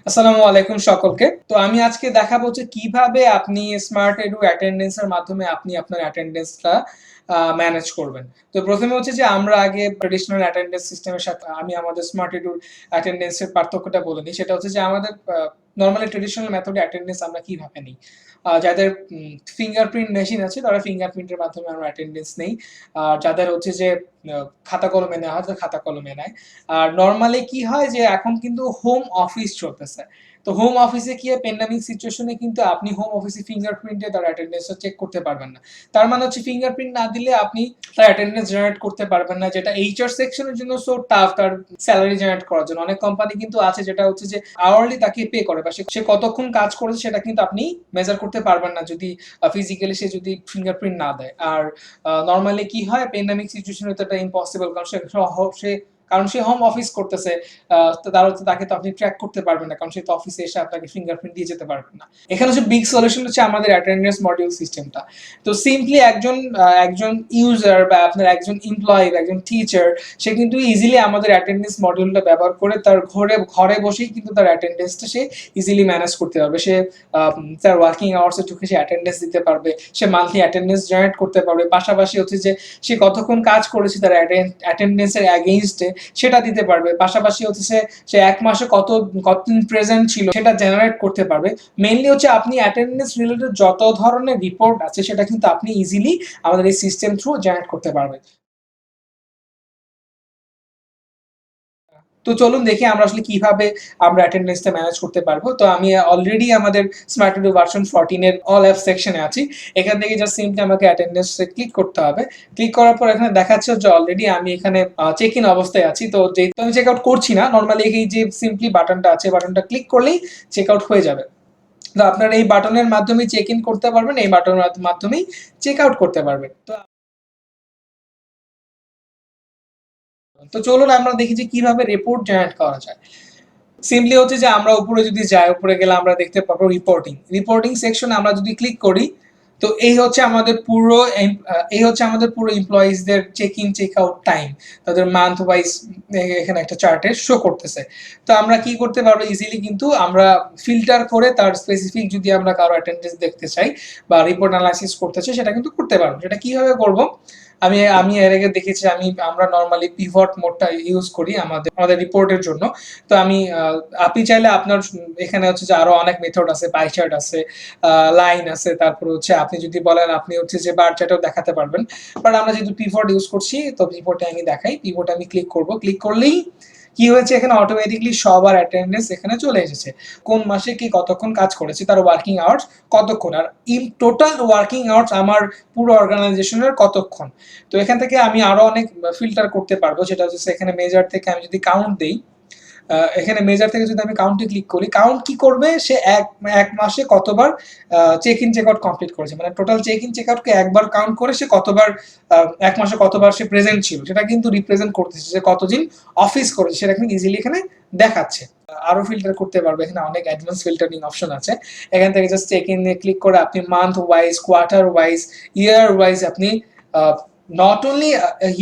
আসসালামু আলাইকুম সকলকে। তো আমি আজকে দেখাবো যে কিভাবে আপনি স্মার্ট এডু অ্যাটেন্ডেন্স এর মাধ্যমে আপনি আপনার অ্যাটেন্ডেন্সটা ম্যানেজ করবেন। তো প্রথমে হচ্ছে যে আমরা আগে ট্রেডিশনাল অ্যাটেন্ডেন্স সিস্টেমের সাথে আমি আমাদের স্মার্ট এডুর অ্যাটেন্ডেন্স এর পার্থক্যটা বলে নিই। সেটা হচ্ছে যে আমাদের নরমালি ট্রেডিশনাল মেথডে অ্যাটেন্ডেন্স আমরা কিভাবে নিই। যাদের ফিঙ্গারপ্রিন্ট মেশিন আছে তারা ফিঙ্গারপ্রিন্টের মাধ্যমে আমরা অ্যাটেন্ডেন্স নেই। আর যাদের হচ্ছে যে খাতা কলমে নেওয়া হয়, খাতা কলমে নেয়। আর নরমালি কি হয় যে এখন কিন্তু হোম অফিস চলতেছে। তো হোম অফিসে কি হয়, প্যান্ডামিক সিচুয়েশনে কিন্তু আপনি হোম অফিসে ফিঙ্গারপ্রিন্টে তার অ্যাটেন্ডেন্সটা চেক করতে পারবেন না। তার মানে হচ্ছে ফিঙ্গারপ্রিন্ট না দিলে আপনি তার অ্যাটেন্ডেন্স জেনারেট করতে পারবেন না, যেটা এইচআর সেকশনের জন্য সো টাফ তার স্যালারি জেনারেট করার জন্য। অনেক কোম্পানি কিন্তু আছে যেটা হচ্ছে যে আওয়ারলি তাকে পে করে, বা সে কতক্ষণ কাজ করেছে সেটা কিন্তু আপনি মেজার করতে পারবেন না যদি ফিজিক্যালি সে যদি ফিঙ্গারপ্রিন্ট না দেয়। আর নরমালি কি হয়, প্যান্ডামিক সিচুয়েশনে তো এটা ইম্পসিবল, কারণ সে হোম অফিস করতেছে। তাকে তো আপনি ট্র্যাক করতে পারবেন না, কারণ সে তো অফিসে এসে আপনাকে ফিঙ্গারপ্রিন্ট দিয়ে যেতে পারবেন না। এখানে হচ্ছে বিগ সলিউশন হচ্ছে আমাদের অ্যাটেন্ডেন্স মডিউল সিস্টেমটা। তো সিম্পলি একজন ইউজার বা আপনার একজন এমপ্লয়ি বা একজন টিচার, সে কিন্তু ইজিলি আমাদের অ্যাটেন্ডেন্স মডিউলটা ব্যবহার করে তার ঘরে বসেই কিন্তু তার অ্যাটেন্ডেন্সটা সে ইজিলি ম্যানেজ করতে পারবে। সে তার ওয়ার্কিং আওয়ার্সে ঢুকে সে অ্যাটেন্ডেন্স দিতে পারবে, সে মান্থলি অ্যাটেন্ডেন্স জেনারেট করতে পারবে, পাশাপাশি হচ্ছে যে সে কতক্ষণ কাজ করেছে তার অ্যাটেন্ডেন্সের অ্যাগেইনস্টে সেটা দিতে পারবে। পাশাপাশি হচ্ছে সে এক মাসে কতদিন প্রেজেন্ট ছিল সেটা জেনারেট করতে পারবে। মেইনলি হচ্ছে আপনি অ্যাটেন্ডেন্স রিলেটেড যত ধরনের রিপোর্ট আছে সেটা কিন্তু আপনি ইজিলি আমাদের এই সিস্টেম থ্রু জেনারেট করতে পারবেন। তো চলুন দেখি আমরা আসলে কিভাবে আমরা অ্যাটেন্ডেন্সটা ম্যানেজ করতে পারবো। তো আমি অলরেডি আমাদের স্মার্ট টু ভার্সন 14 এর অল অ্যাপ সেকশনে আছি। এখান থেকে জাস্ট সিম্পলি আমাকে অ্যাটেন্ডেন্সে ক্লিক করতে হবে। ক্লিক করার পর এখানে দেখাচ্ছে যে অলরেডি আমি এখানে চেক ইন অবস্থায় আছি। তো যেহেতু আমি চেক আউট করছি না, নর্মালি এই যে সিম্পলি বাটনটা আছে, বাটনটা ক্লিক করলেই চেক আউট হয়ে যাবে। তো আপনারা এই বাটনের মাধ্যমে চেক ইন করতে পারবেন, এই বাটনের মাধ্যমেই চেক আউট করতে পারবেন। তো চলুন আমরা দেখি যে কিভাবে রিপোর্ট জেনারেট করা যায়। সিম্পলি হচ্ছে যে আমরা উপরে যদি যাই, উপরে গেলে আমরা দেখতে পাবো রিপোর্টিং সেকশনে আমরা যদি ক্লিক করি, তো এই হচ্ছে আমাদের পুরো এমপ্লয়িজদের check in check out time, তাদের মান্থ ওয়াইজ এখানে একটা চার্টে শো করতেছে। তো আমরা কি করতে পারবো, ইজিলি কিন্তু আমরা ফিল্টার করে তার স্পেসিফিক যদি আমরা কারো অ্যাটেন্ডেন্স দেখতে চাই বা রিপোর্ট অ্যানালাইসিস করতে চাই, সেটা কিন্তু করতে পারবো। সেটা কিভাবে করব, আমি আমি এর আগে দেখেছি, আমরা নর্মালি পিভট মোডটা ইউজ করি আমাদের রিপোর্টের জন্য। তো আপনি চাইলে আপনার এখানে হচ্ছে যে আরো অনেক মেথড আছে, পাই চার্ট আছে, লাইন আছে, তারপর হচ্ছে আপনি যদি বলেন আপনি হচ্ছে যে বার চার্টও দেখাতে পারবেন। বাট আমরা যেহেতু পিভট ইউজ করছি, তো পিভটে আমি দেখাই। পিভটে আমি ক্লিক করব, ক্লিক করলেই কি হয়েছে, এখানে অটোমেটিকলি সবার অ্যাটেন্ডেন্স এখানে চলে এসেছে। কোন মাসে কি কতক্ষণ কাজ করেছে, তার ওয়ার্কিং আওয়ার্স কতক্ষণ, আর ইন টোটাল ওয়ার্কিং আওয়ার্স আমার পুরো অর্গানাইজেশনের কতক্ষণ। তো এখান থেকে আমি আরো অনেক ফিল্টার করতে পারবো, যেটা হচ্ছে এখানে মেজার থেকে আমি যদি কাউন্ট দেই, এখানে মেজার থেকে যদি আমি কাউন্টে ক্লিক করি, কাউন্ট কি করবে, সে এক মাসে কতবার check in check out complete করেছে, মানে টোটাল চেক ইন চেক আউটকে একবার কাউন্ট করে সে কতবার এক মাসে কতবার সে প্রেজেন্ট ছিল সেটা কিন্তু রিপ্রেজেন্ট করতেছে, যে কতদিন অফিস করেছে সেটা কিন্তু ইজিলি এখানে দেখাচ্ছে। আরো ফিল্টার করতে পারবে, এখানে অনেক অ্যাডভান্স ফিল্টারিং অপশন আছে। এখান থেকে জাস্ট চেক ইন ক্লিক করে আপনি মান্থ ওয়াইজ, কোয়ার্টার ওয়াইজ, ইয়ার ওয়াইজ আপনি নট অনলি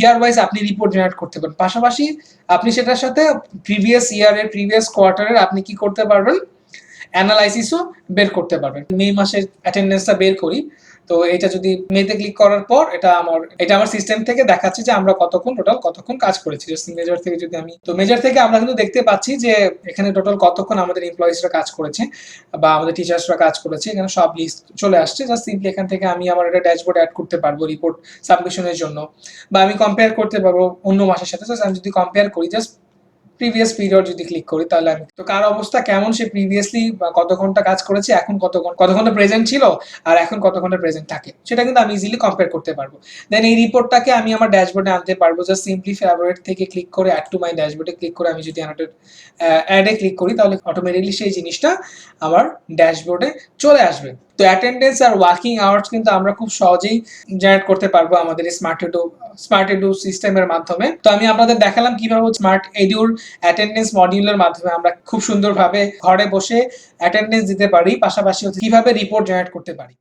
ইয়ার ওয়াইজ আপনি রিপোর্ট জেনারেট করতে পারেন, পাশাপাশি আপনি সেটার সাথে প্রিভিয়াস ইয়ারের, প্রিভিয়াস কোয়ার্টারের আপনি কি করতে পারবেন, অ্যানালাইসিসও বের করতে পারবেন। মে মাসের অ্যাটেন্ডেন্সটা বের করি। তো এটা যদি মেতে ক্লিক করার পর এটা আমার সিস্টেম থেকে দেখাচ্ছে যে আমরা কতক্ষণ কাজ করেছি। মেজার থেকে যদি আমি, তো মেজার থেকে আমরা কিন্তু দেখতে পাচ্ছি যে এখানে টোটাল কতক্ষণ আমাদের এমপ্লয়িজরা কাজ করেছে বা আমাদের টিচার্সরা কাজ করেছে, এখানে সব লিস্ট চলে আসছে। জাস্ট সিম্পলি এখান থেকে আমি আমার একটা ড্যাশবোর্ড অ্যাড করতে পারবো রিপোর্ট সাবমিশনের জন্য, বা আমি কম্পেয়ার করতে পারবো অন্য মাসের সাথে। জাস্ট আমি যদি কম্পেয়ার করি, জাস্ট প্রিভিয়াস পিরিয়ড যদি ক্লিক করি, তাহলে আমি তো কার অবস্থা কেমন, সে প্রিভিয়াসলি কত ঘন্টা কাজ করেছে, এখন কত ঘন্টা প্রেজেন্ট ছিল, আর এখন কত ঘন্টা প্রেজেন্ট থাকে, সেটা কিন্তু আমি ইজিলি কম্পেয়ার করতে পারবো। দেন এই রিপোর্টটাকে আমি আমার ড্যাশবোর্ডে আনতে পারবো। জাস্ট সিম্পলি ফেভারিট থেকে ক্লিক করে অ্যাড টু মাই ড্যাশবোর্ডে ক্লিক করে আমি যদি অ্যাডে ক্লিক করি, তাহলে অটোমেটিকলি সেই জিনিসটা আমার ড্যাশবোর্ডে চলে আসবে। তো অ্যাটেন্ডেন্স আর ওয়ার্কিং আওয়ার্স কিন্তু আমরা খুব সহজেই জেনারেট করতে পারবো আমাদের স্মার্ট এডু সিস্টেমের মাধ্যমে। তো আমি আপনাদের দেখালাম কিভাবে স্মার্ট এডুর অ্যাটেন্ডেন্স মডিউলের মাধ্যমে আমরা খুব সুন্দরভাবে ঘরে বসে অ্যাটেন্ডেন্স দিতে পারি, পাশাপাশি কিভাবে রিপোর্ট জেনারেট করতে পারি।